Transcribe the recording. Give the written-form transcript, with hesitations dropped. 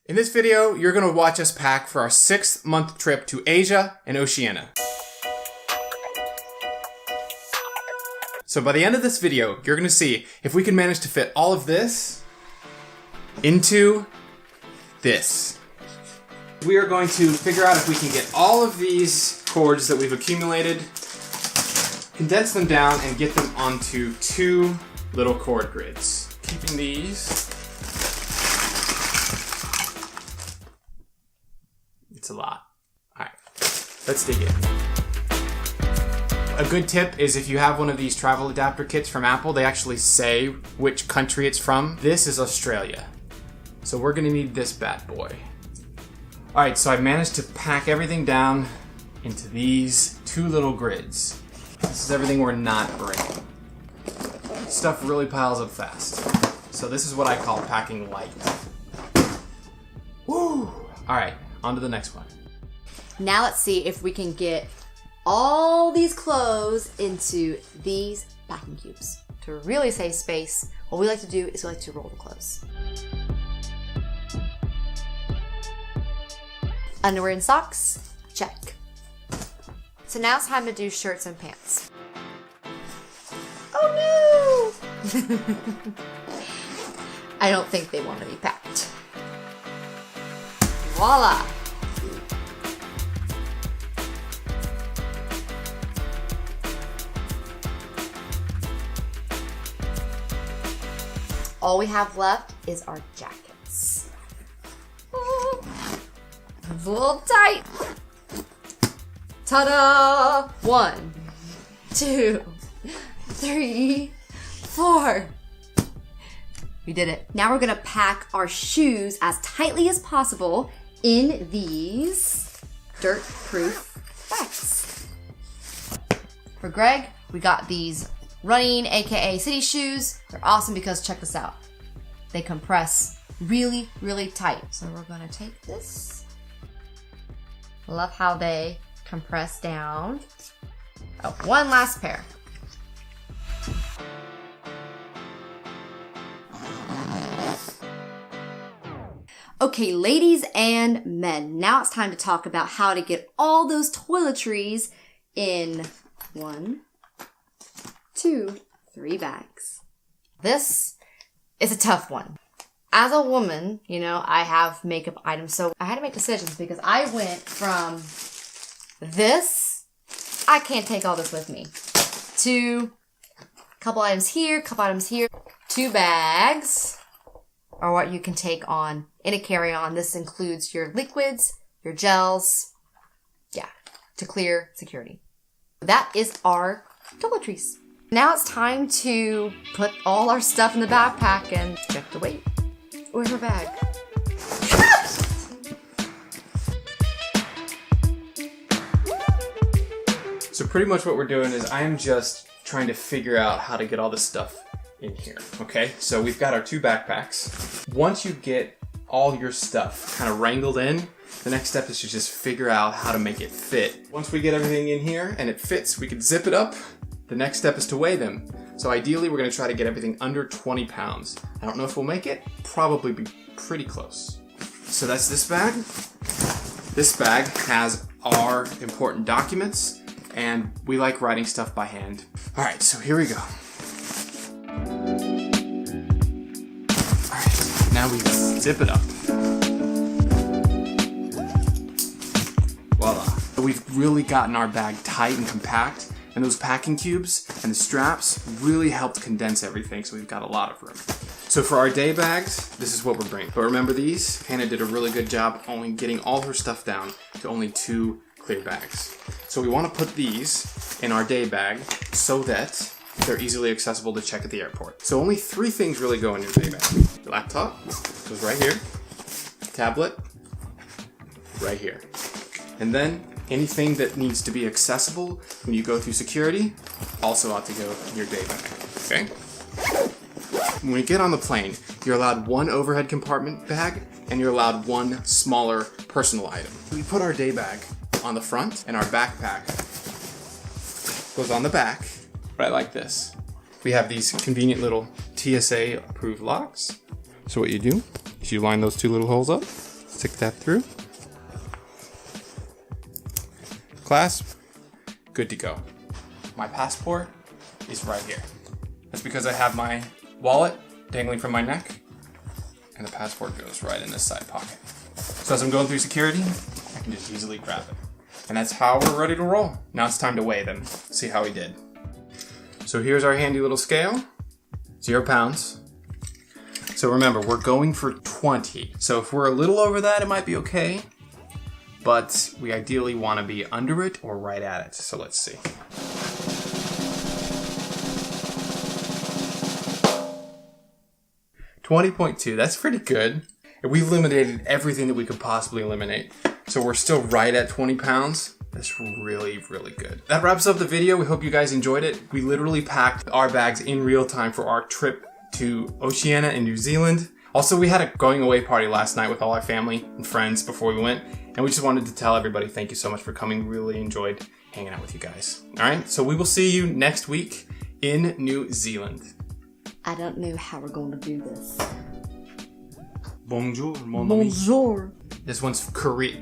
In this video, you're going to watch us pack for our 6-month trip to Asia and Oceania. So by the end of this video, you're going to see if we can manage to fit all of this into this. We are going to figure out if we can get all of these cords that we've accumulated, condense them down, and get them onto 2 little cord grids. Keeping these. It's a lot. All right, let's dig in. A good tip is if you have one of these travel adapter kits from Apple, they actually say which country it's from. This is Australia. So we're gonna need this bad boy. All right, so I've managed to pack everything down into these 2 little grids. This is everything we're not bringing. Stuff really piles up fast. So this is what I call packing light. Woo! All right. On to the next one. Now let's see if we can get all these clothes into these packing cubes. To really save space, what we like to do is we like to roll the clothes. Underwear and socks, check. So now it's time to do shirts and pants. Oh no! I don't think they want to be packed. Voila! All we have left is our jackets. A little tight. Ta-da! 1, 2, 3, 4. We did it. Now we're gonna pack our shoes as tightly as possible in these dirt-proof bags. For Greg, we got these running, aka city shoes. They're awesome because check this out. They compress really, really tight. So we're gonna take this. Love how they compress down. Oh, one last pair. Okay, ladies and men, now it's time to talk about how to get all those toiletries in 1, 2, 3 bags. This is a tough one. As a woman, you know, I have makeup items, so I had to make decisions because I went from this, I can't take all this with me, to a couple items here, 2 bags are what you can take on in a carry-on. This includes your liquids, your gels, yeah, to clear security. That is our toiletries. Now it's time to put all our stuff in the backpack and check the weight. Where's our bag? So pretty much what we're doing is I'm just trying to figure out how to get all this stuff in here, okay? So we've got our 2 backpacks. Once you get all your stuff kind of wrangled in, the next step is to just figure out how to make it fit. Once we get everything in here and it fits, we can zip it up. The next step is to weigh them. So ideally, we're gonna try to get everything under 20 pounds. I don't know if we'll make it, probably be pretty close. So that's this bag. This bag has our important documents, and we like writing stuff by hand. All right, so here we go. All right, now we zip it up. Voila. We've really gotten our bag tight and compact, and those packing cubes and the straps really helped condense everything, so we've got a lot of room. So for our day bags, this is what we're bringing. But remember these? Hannah did a really good job only getting all her stuff down to only 2 clear bags. So we want to put these in our day bag so that they're easily accessible to check at the airport. So only 3 things really go in your day bag. Your laptop goes right here. Tablet, right here. And then anything that needs to be accessible when you go through security also ought to go in your day bag, okay? When you get on the plane, you're allowed 1 overhead compartment bag and you're allowed 1 smaller personal item. We put our day bag on the front and our backpack goes on the back, right like this. We have these convenient little TSA approved locks. So what you do is you line those 2 little holes up, Stick that through. Clasp. Good to go. My passport is right here. That's because I have my wallet dangling from my neck, and the passport goes right in this side pocket. So as I'm going through security, I can just easily grab it. And that's how we're ready to roll. Now it's time to weigh them, see how we did. So here's our handy little scale, 0 pounds. So remember, we're going for 20. So if we're a little over that, it might be okay, but we ideally want to be under it or right at it. So let's see. $20.2, that's pretty good. And we've eliminated everything that we could possibly eliminate. So we're still right at 20 pounds. That's really, really good. That wraps up the video. We hope you guys enjoyed it. We literally packed our bags in real time for our trip to OCEANIA in New Zealand. Also, we had a going away party last night with all our family and friends before we went. And we just wanted to tell everybody thank you so much for coming. Really enjoyed hanging out with you guys. All right, so we will see you next week in New Zealand. I don't know how we're going to do this. Bonjour, mon ami. Bonjour. This one's Korea.